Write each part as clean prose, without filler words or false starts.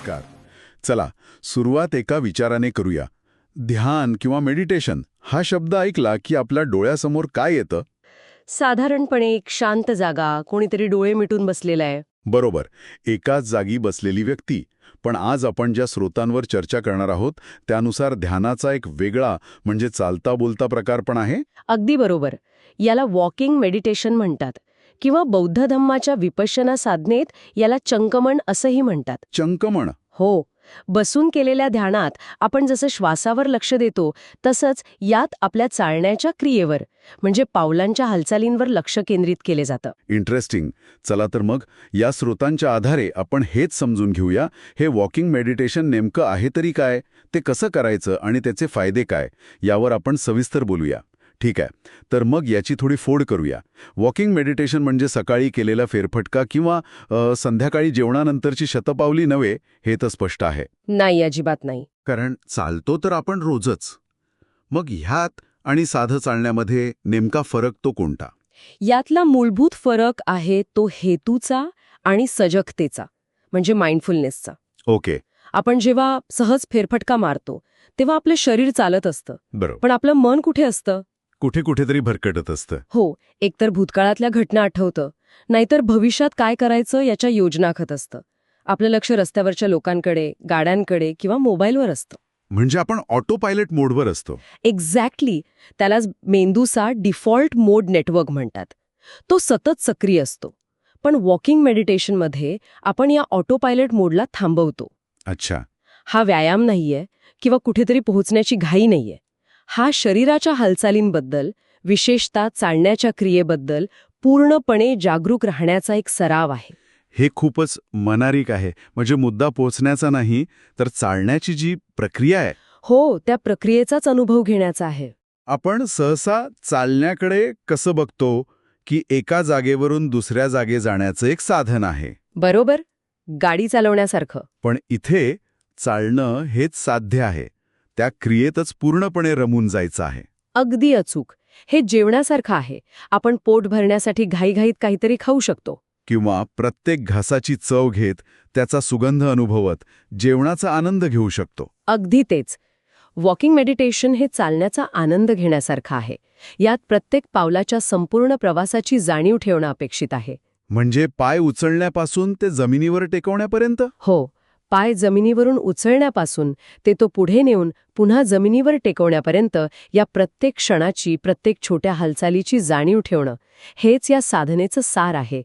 नमस्कार. चला, सुरुवात एका विचाराने करूया. ध्यान किंवा मेडिटेशन हा शब्द ऐकला की आपल्या डोळ्यासमोर काय येतं? साधारणपणे एक शांत जागा, कोणीतरी डोळे मिटून बसलेला आहे. बरोबर, एकाच जागी बसलेली व्यक्ती. पण आज आपण ज्या स्रोतांवर चर्चा करणार आहोत त्यानुसार ध्यानाचा एक वेगळा म्हणजे चालता बोलता प्रकार पण आहे. अगदी बरोबर. याला वॉकिंग मेडिटेशन म्हणतात किंवा बौद्ध धम्माच्या विपश्यना साधनेत याला चंकमण असंही म्हणतात. चंकमण. हो, बसून केलेल्या ध्यानात आपण जसं श्वासावर लक्ष देतो तसंच यात आपल्या चालण्याच्या क्रियेवर म्हणजे पावलांच्या हालचालींवर लक्ष केंद्रित केले जातं. इंटरेस्टिंग. चला तर मग या स्रोतांच्या आधारे आपण हेच समजून घेऊया, हे वॉकिंग मेडिटेशन नेमकं आहे तरी काय, ते कसं करायचं आणि त्याचे फायदे काय, यावर आपण सविस्तर बोलूया. ठीक आहे, तर मग याची थोडी फोड करूया. वॉकिंग मेडिटेशन म्हणजे सकाळी केलेला फेरफटका किंवा संध्याकाळी जेवणानंतरची शतपावली नव्हे, हे तर स्पष्ट आहे. नाही, अजिबात नाही. कारण चालतो तर आपण रोजच. मग ह्यात आणि साधं चालण्यामध्ये नेमका फरक तो कोणता? यातला मूलभूत फरक आहे तो हेतूचा आणि सजगतेचा म्हणजे माइंडफुलनेसचा. ओके. आपण जेव्हा सहज फेरफटका मारतो तेव्हा आपलं शरीर चालत असतं, बरोबर. पण आपलं मन कुठे असतं? कुठे कुठेतरी भरकटत असतं. हो, एकतर भूतकाळातल्या घटना आठवतं, नाहीतर भविष्यात काय करायचं याच्या योजना आखत असतं. आपलं लक्ष रस्त्यावरच्या लोकांकडे, गाड्यांकडे किंवा मोबाईलवर असतं. म्हणजे आपण ऑटो पायलट मोडवर असतो. एक्झॅक्टली. त्यालाच मेंदूचा डिफॉल्ट मोड नेटवर्क म्हणतात. तो सतत सक्रिय असतो. पण वॉकिंग मेडिटेशनमध्ये आपण या ऑटो पायलट मोडला थांबवतो. अच्छा. हा व्यायाम नाहीये किंवा कुठेतरी पोहोचण्याची घाई नाहीये. हा शरीराच्या हालचालींबद्दल, विशेषतः चालण्याच्या क्रियेबद्दल पूर्णपणे जागरूक राहण्याचा एक सराव आहे. हे खूपच मनारिक आहे. म्हणजे मुद्दा पोहोचण्याचा नाही, तर चालण्याची जी प्रक्रिया आहे. हो, त्या प्रक्रियेचाच अनुभव घेण्याचा आहे. आपण सहसा चालण्याकडे कसं बघतो की एका जागेवरून दुसऱ्या जागे जाण्याचं एक साधन आहे. बरोबर, गाडी चालवण्यासारखं. पण इथे चालणं हेच साध्य आहे. त्या क्रियेतच पूर्णपणे रमून जायचं आहे. अगदी अचूक. हे जेवणासारखं आहे. आपण पोट भरण्यासाठी घाईघाईत काहीतरी खाऊ शकतो. किंवा प्रत्येक घासाची चव घेत, त्याचा सुगंध अनुभवत जेवणाचा आनंद घेऊ शकतो. अगदी तेच. वॉकिंग मेडिटेशन हे चालण्याचा आनंद घेण्यासारखं आहे. यात प्रत्येक पावलाच्या संपूर्ण प्रवासाची जाणीव ठेवणं अपेक्षित आहे. म्हणजे पाय उचलण्यापासून ते जमिनीवर टेकवण्यापर्यंत. हो, पाय जमिनीवरून उचलण्यापासून ते तो पुढे नेऊन पुन्हा जमिनीवर टेकवण्यापर्यंत या प्रत्येक क्षणाची, प्रत्येक छोट्या हालचालीची जाणीव ठेवणं हेच या साधनेचं सार आहे.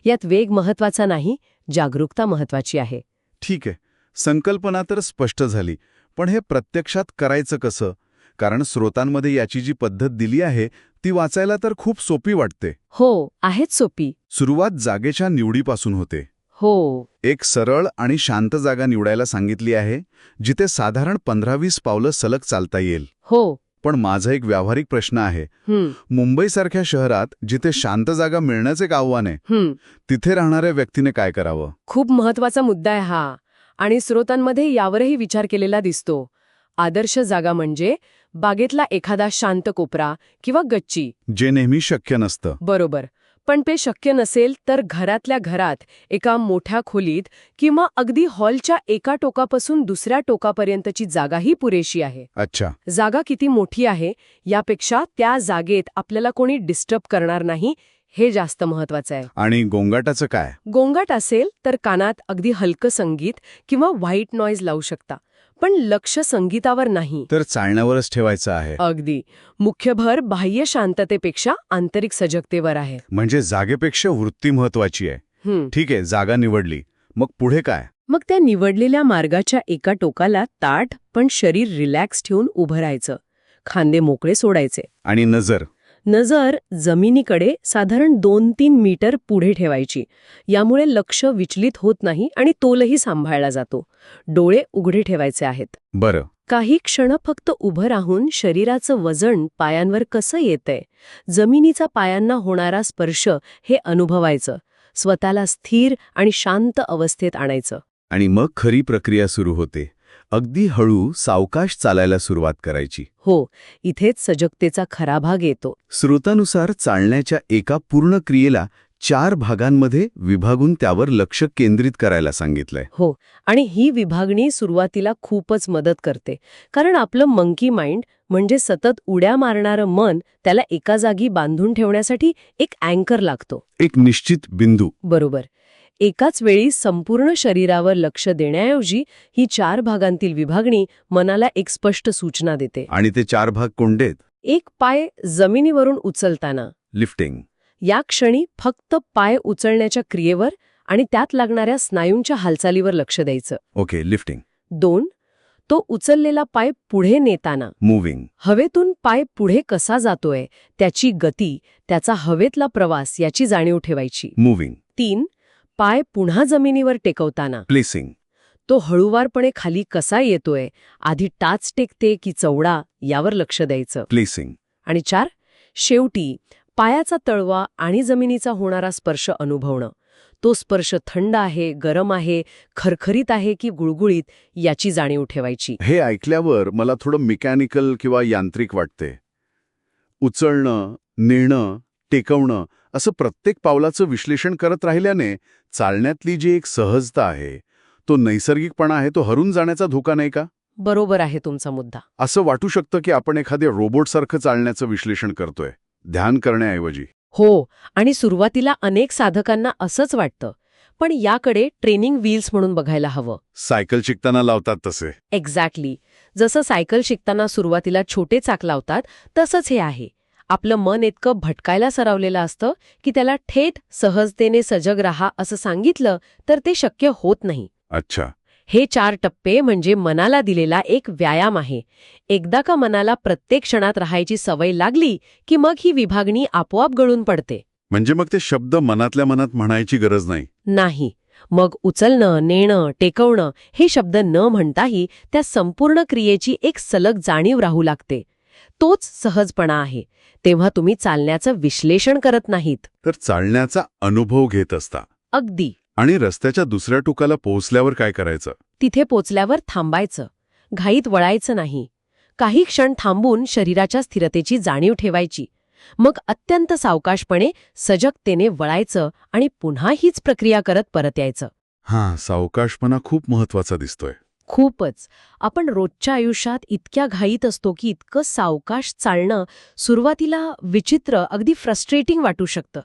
यात वेग महत्वाचा नाही, जागरूकता महत्वाची आहे. ठीक आहे, संकल्पना तर स्पष्ट झाली. पण हे प्रत्यक्षात करायचं कसं? कारण स्रोतांमध्ये याची जी पद्धत दिली आहे ती वाचायला तर खूप सोपी वाटते. हो, आहेच सोपी. सुरुवात जागेच्या निवडीपासून होते. हो. एक सरळ आणि शांत जागा निवडायला सांगितली आहे, जिथे साधारण 15-20 पावलं सलग चालता येईल. हो. पण माझा एक व्यावहारिक प्रश्न आहे. मुंबईसारख्या शहरात जिथे शांत जागा मिळण्याचे एक आव्हान आहे, तिथे राहणाऱ्या व्यक्तीने काय करावं? खूप महत्वाचा मुद्दा आहे हा. आणि स्रोतांमध्ये यावरही विचार केलेला दिसतो. आदर्श जागा म्हणजे बागेतला एखादा शांत कोपरा किंवा गच्ची. जे नेहमी शक्य नसतं. बरोबर. पण ते शक्य नसेल तर घरातल्या घरात, एका मोठ्या खोलीत किंवा अगदी हॉलच्या एका टोकापासून दुसऱ्या टोकापर्यंतची जागाही पुरेशी आहे. अच्छा. जागा किती मोठी आहे यापेक्षा त्या जागेत आपल्याला कोणी डिस्टर्ब करणार नाही हे जास्त महत्वाचं आहे. आणि गोंगाटाचं काय? गोंगाट असेल तर कानात अगदी हलकं संगीत किंवा व्हाईट नॉईज लावू शकता, पण लक्ष संगीतावर नाही. तर चालण्यावरच ठेवायचं आहे. अगदी. मुख्य भर बाह्य शांततेपेक्षा आंतरिक सजगतेवर आहे. म्हणजे जागेपेक्षा वृत्ती महत्वाची आहे. ठीक आहे, जागा निवडली. मग पुढे काय? मग त्या निवडलेल्या मार्गाच्या एका टोकाला ताठ पण शरीर रिलॅक्स ठेवून उभं राहायचं. खांदे मोकळे सोडायचे. आणि नजर जमिनीकडे साधारण 2-3 मीटर पुढे ठेवायची. यामुळे लक्ष विचलित होत नाही आणि तोलही सांभाळला जातो. डोळे उघडे ठेवायचे आहेत. बरं. काही क्षण फक्त उभं राहून शरीराचं वजन पायांवर कसं येतंय, जमिनीचा पायांना होणारा स्पर्श हे अनुभवायचं. स्वतःला स्थिर आणि शांत अवस्थेत आणायचं. आणि मग खरी प्रक्रिया सुरू होते. अगदी हळू सावकाश चालायला सुरुवात करायची. हो, इथेच सजगतेचा खरा भाग येतो. स्रोतानुसार चालण्याच्या एका पूर्ण क्रियेला 4 भागांमध्ये विभागून त्यावर लक्ष केंद्रित करायला सांगितलंय. हो, आणि ही विभागणी सुरुवातीला खूपच मदत करते. कारण आपलं मंकी माइंड म्हणजे सतत उड्या मारणारं मन, त्याला एका जागी बांधून ठेवण्यासाठी एक अँकर लागतो. एक निश्चित बिंदू. बरोबर. एकाच वेळी संपूर्ण शरीरावर लक्ष देण्याऐवजी ही 4 भागांतील विभागणी मनाला एक स्पष्ट सूचना देते. आणि ते 4 भाग कोणते आहेत? एक पाय जमिनीवरून उचलताना, लिफ्टिंग. या क्षणी फक्त पाय उचलण्याच्या क्रियेवर आणि त्यात लागणाऱ्या स्नायूंच्या हालचालीवर लक्ष द्यायचं. Okay, lifting. 2. तो उचललेला पाय पुढे नेताना, मूव्हिंग. हवेतून पाय पुढे कसा जातोय, त्याची गती, त्याचा हवेतला प्रवास याची जाणीव ठेवायची. मूव्हिंग. 3. पाय पुन्हा जमिनीवर टेकवताना, प्लेसिंग. तो हळूवारपणे खाली कसा येतोय, आधी टाच टेकते की चवडा, यावर लक्ष द्यायचं. प्लेसिंग. आणि 4. शेवटी पायाचा तळवा आणि जमिनीचा होणारा स्पर्श अनुभवणं. तो स्पर्श थंड आहे, गरम आहे, खरखरीत आहे की गुळगुळीत, याची जाणीव ठेवायची. हे ऐकल्यावर मला थोडं मेकॅनिकल किंवा यांत्रिक वाटते. उचलणं, नेणं, टेकवणं असं प्रत्येक पावलाचं विश्लेषण करत राहिल्याने चालण्यातली जी एक सहजता आहे, तो नैसर्गिकपणा आहे, तो हरून जाण्याचा धोका नाही का? बरोबर आहे तुमचा मुद्दा. असं वाटू शकतं की आपण एखाद्या रोबोटसारखं चालण्याचं विश्लेषण करतोय, ध्यान करण्याऐवजी. हो, आणि सुरुवातीला अनेक साधकांना असंच वाटतं. पण याकडे ट्रेनिंग व्हील्स म्हणून बघायला हवं. सायकल शिकताना लावतात तसे. एक्झॅक्टली. जसं सायकल शिकताना सुरुवातीला छोटे चाक लावतात, तसंच हे आहे. आपलं मन इतकं भटकायला सरावलेलं असतं की त्याला थेट सहजतेने सजग राहा असं सांगितलं तर ते शक्य होत नाही. अच्छा. हे 4 टप्पे म्हणजे मनाला दिलेला एक व्यायाम आहे. एकदा का मनाला प्रत्येक क्षणात राहायची सवय लागली की मग ही विभागणी आपोआप गळून पडते. म्हणजे मग ते शब्द मनातल्या मनात म्हणायची गरज नाही. नाही. मग उचलणं, नेणं, टेकवणं हे शब्द न म्हणताही त्या संपूर्ण क्रियेची एक सलग जाणीव राहू लागते. तोच सहजपणा आहे. तेव्हा तुम्ही चालण्याचं विश्लेषण करत नाहीत, तर चालण्याचा अनुभव घेत असता. अगदी. आणि रस्त्याच्या दुसऱ्या टोकाला पोहोचल्यावर काय करायचं? तिथे पोचल्यावर थांबायचं. घाईत वळायचं नाही. काही क्षण थांबून शरीराच्या स्थिरतेची जाणीव ठेवायची. मग अत्यंत सावकाशपणे सजगतेने वळायचं आणि पुन्हा हीच प्रक्रिया करत परत यायचं. हां, सावकाशपणा खूप महत्वाचा दिसतोय. खूपच. आपण रोजच्या आयुष्यात इतक्या घाईत असतो की इतकं सावकाश चालणं सुरुवातीला विचित्र, अगदी फ्रस्ट्रेटिंग वाटू शकतं.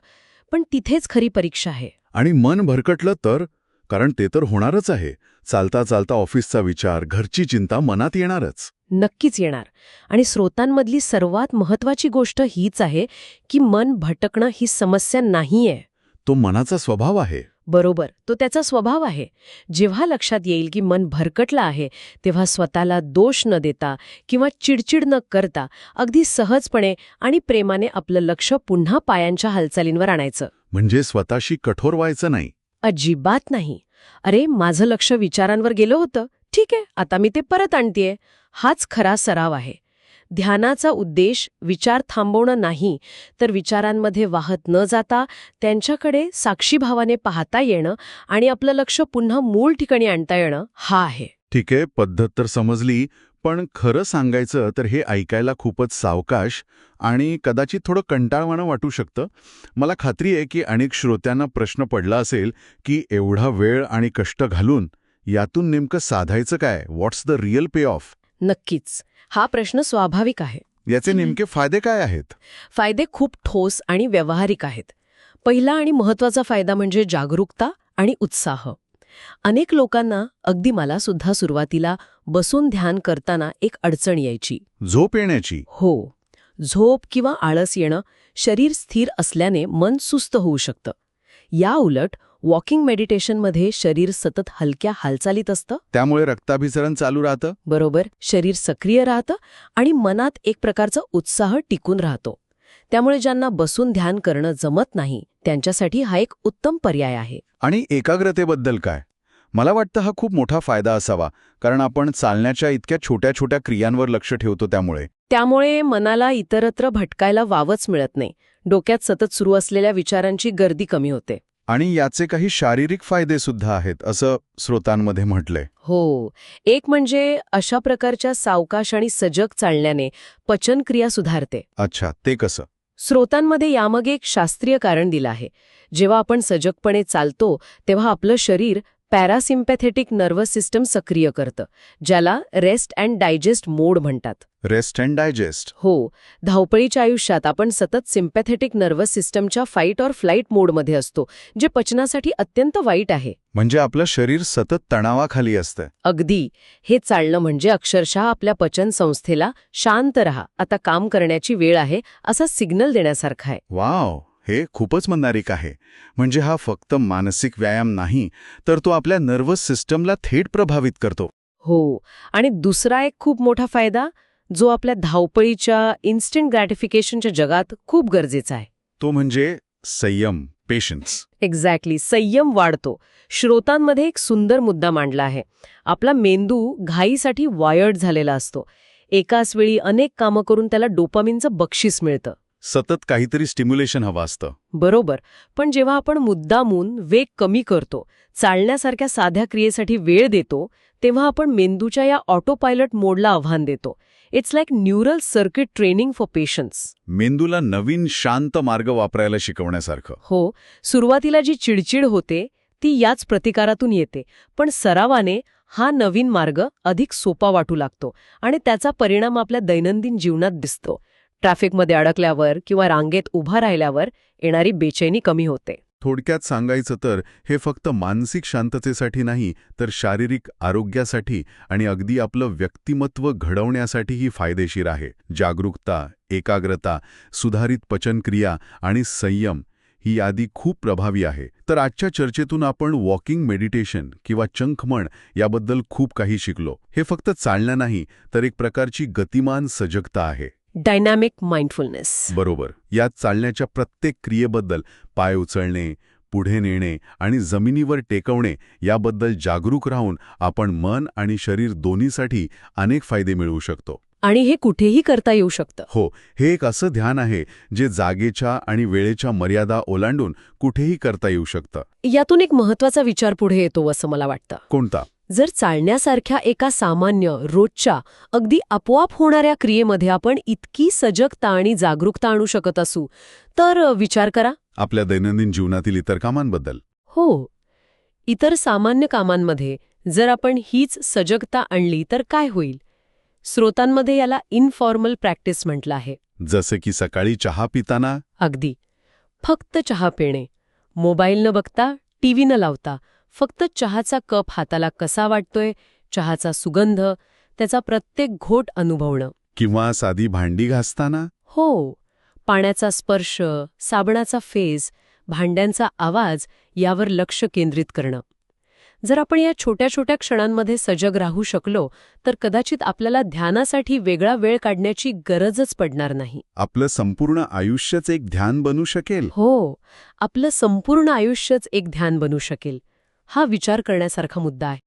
पण तिथेच खरी परीक्षा आहे. आणि मन भरकटलं तर? कारण ते तर होणारच आहे. चालता चालता ऑफिसचा विचार, घरची चिंता मनात येणारच. नक्कीच येणार. आणि स्रोतांमधली सर्वात महत्वाची गोष्ट हीच आहे की मन भटकणं ही समस्या नाहीये. तो मनाचा स्वभाव आहे. बरोबर, तो त्याचा स्वभाव आहे. जेव्हा लक्षात येईल की मन भरकटलं आहे, तेव्हा स्वतःला दोष न देता किंवा चिडचिड न करता अगदी सहजपणे आणि प्रेमाने आपलं लक्ष पुन्हा पायांच्या हालचालींवर आणायचं. म्हणजे स्वतःशी कठोर व्हायचं नाही. अजिबात नाही. अरे, माझं लक्ष विचारांवर गेलं होतं, ठीक आहे, आता मी ते परत आणतेय. हाच खरा सराव आहे. ध्यानाचा उद्देश विचार थांबवणं नाही, तर विचारांमध्ये वाहत न जाता त्यांच्याकडे साक्षीभावाने पाहता येणं आणि आपलं लक्ष पुन्हा मूळ ठिकाणी आणता येणं हा आहे. ठीक आहे, पद्धत तर समजली, पण खरं सांगायचं तर हे ऐकायला खूपच सावकाश आणि कदाचित थोडं कंटाळवाणं वाटू शकतं. मला खात्री आहे की अनेक श्रोत्यांना प्रश्न पडला असेल की एवढा वेळ आणि कष्ट घालून यातून नेमकं साधायचं काय? व्हॉट्स द रिअल पे ऑफ? नक्कीच. हा प्रश्न स्वाभाविक आहे. याचे नेमके फायदे काय आहेत? फायदे खूप ठोस आणि व्यावहारिक आहेत. पहिला आणि महत्वाचा फायदा म्हणजे जागरूकता आणि उत्साह. अनेक लोकांना, अगदी मला सुद्धा सुरुवातीला बसून ध्यान करताना एक अडचण यायची. झोप येण्याची? हो. झोप किंवा आळस येणं, शरीर स्थिर असल्याने मन सुस्त होऊ शकतं. या उलट वॉकिंग मेडिटेशनमध्ये शरीर सतत हलक्या हालचालीत असतं. त्यामुळे रक्ताभिसरण चालू राहतं. बरोबर. शरीर सक्रिय राहतं आणि मनात एक प्रकारचा उत्साह टिकून राहतो. त्यामुळे ज्यांना बसून ध्यान करणं जमत नाही, त्यांच्यासाठी हा एक उत्तम पर्याय आहे. आणि एकाग्रतेबद्दल काय? मला वाटतं हा खूप मोठा फायदा असावा, कारण आपण चालण्याच्या इतक्या छोट्या छोट्या क्रियांवर लक्ष ठेवतो. त्यामुळे मनाला इतरत्र भटकायला वावच मिळत नाही. डोक्यात सतत सुरू असलेल्या विचारांची गर्दी कमी होते. आणि याचे काही शारीरिक फायदे सुद्धा आहेत, असं स्रोतांमध्ये म्हटलंय. हो. एक म्हणजे अशा प्रकारच्या सावकाश आणि सजग चालण्याने पचनक्रिया सुधारते. अच्छा, ते कसं? स्रोतांमध्ये यामागे एक शास्त्रीय कारण दिलं आहे. जेव्हा आपण सजगपणे चालतो तेव्हा आपलं शरीर पॅरासिम्पॅथेटिक नर्वस सिस्टम सक्रिय करतं, ज्याला रेस्ट अँड डायजेस्ट मोड म्हणतात. Rest and digest. हो, धावपळीच्या आयुष्यात आपण सतत सिम्पॅथेटिक नर्वस सिस्टमच्या फाईट ऑर फ्लाईट मोडमध्ये असतो, जे पचनासाठी अत्यंत वाईट आहे. म्हणजे आपलं शरीर सतत तणावाखाली असतं. अगदी. हे चालणं म्हणजे अक्षरशः आपल्या पचन संस्थेला शांत रहा, आता काम करण्याची वेळ आहे, असा सिग्नल देण्यासारखा आहे. वाव, हे खूपच मननारिक आहे. म्हणजे हा फक्त मानसिक व्यायाम नाही, तर तो आपल्या नर्वस सिस्टमला थेट प्रभावित करतो. हो, आणि दुसरा एक खूप मोठा फायदा, जो आपल्या धावपळीच्या इन्स्टंट ग्रॅटिफिकेशनच्या जगात खूप गरजेचा आहे. तो म्हणजे संयम, पेशन्स. एक्झॅक्टली, संयम वाढतो. श्रोतांमध्ये एक सुंदर मुद्दा मांडला आहे. आपला मेंदू घाईसाठी वायर्ड झालेला असतो. एकाच वेळी अनेक कामं करून त्याला डोपामिनचं बक्षीस मिळतं. सतत काहीतरी स्टिम्युलेशन हवं असतं. बरोबर. पण जेव्हा आपण मुद्दामून वेग कमी करतो, चालण्यासारख्या साध्या क्रियेसाठी वेळ देतो, तेव्हा आपण मेंदूच्या या ऑटो पायलट मोडला आव्हान देतो. It's like neural circuit training for patience. मेंदूला नवीन शांत मार्ग वापरायला शिकवण्यासारखं. हो, सुरुवातीला जी चिडचिड होते ती याच प्रतिकारातून येते, पण सरावाने हा नवीन मार्ग अधिक सोपा वाटू लागतो आणि त्याचा परिणाम आपल्या दैनंदिन जीवनात दिसतो. ट्रॅफिकमध्ये अडकल्यावर किंवा रांगेत उभा राहिल्यावर येणारी बेचैनी कमी होते. थोडक्यात सांगायचं तर हे फक्त मानसिक शांततेसाठी नाही, तर शारीरिक आरोग्यासाठी आणि अगदी आपलं व्यक्तिमत्व घडवण्यासाठीही फायदेशीर आहे. जागरूकता, एकाग्रता, सुधारित पचनक्रिया आणि संयम ही यादी खूप प्रभावी आहे. तर आजच्या चर्चेतून आपण वॉकिंग मेडिटेशन किंवा चंखमण याबद्दल खूप काही शिकलो. हे फक्त चालणं नाही, तर एक प्रकारची गतिमान सजगता आहे. Dynamic mindfulness. बरोबर. यात चालण्याच्या प्रत्येक क्रियेबद्दल, पाय उचलणे, पुढे नेणे आणि जमिनीवर टेकवणे याबद्दल जागरूक राहून आपण मन आणि शरीर दोन्हीसाठी अनेक फायदे मिळवू शकतो. आणि हे कुठेही करता येऊ शकतं. हो, हे एक असं ध्यान आहे जे जागेच्या आणि वेळेच्या मर्यादा ओलांडून कुठेही करता येऊ शकतं. यातून एक महत्वाचा विचार पुढे येतो असं मला वाटतं. कोणता? जर चालण्यासारख्या एका सामान्य, रोजच्या, अगदी आपोआप होणाऱ्या क्रियेमध्ये आपण इतकी सजगता आणि जागरूकता आणू शकत असू, तर विचार करा. आपल्या दैनंदिन जीवनातील इतर कामांबद्दल. हो, इतर सामान्य कामांमध्ये जर आपण हीच सजगता आणली तर काय होईल? स्रोतांमध्ये याला इनफॉर्मल प्रॅक्टिस म्हटलं आहे. जसे की सकाळी चहा पिताना. अगदी. फक्त चहा पिणे, मोबाईल न बघता, टीव्ही न लावता, फक्त चहाचा कप हाताला कसा वाटतोय, चहाचा सुगंध, त्याचा प्रत्येक घोट अनुभवणं. किंवा साधी भांडी घासताना. हो, पाण्याचा स्पर्श, साबणाचा फेस, भांड्यांचा आवाज यावर लक्ष केंद्रित करणं. जर आपण या छोट्या छोट्या क्षणांमध्ये सजग राहू शकलो तर कदाचित आपल्याला ध्यानासाठी वेगळा वेळ काढण्याची गरजच पडणार नाही. आपलं संपूर्ण आयुष्यच एक ध्यान बनू शकेल. हो, आपलं संपूर्ण आयुष्यच एक ध्यान बनू शकेल. हा विचार करण्यासारखा मुद्दा आहे.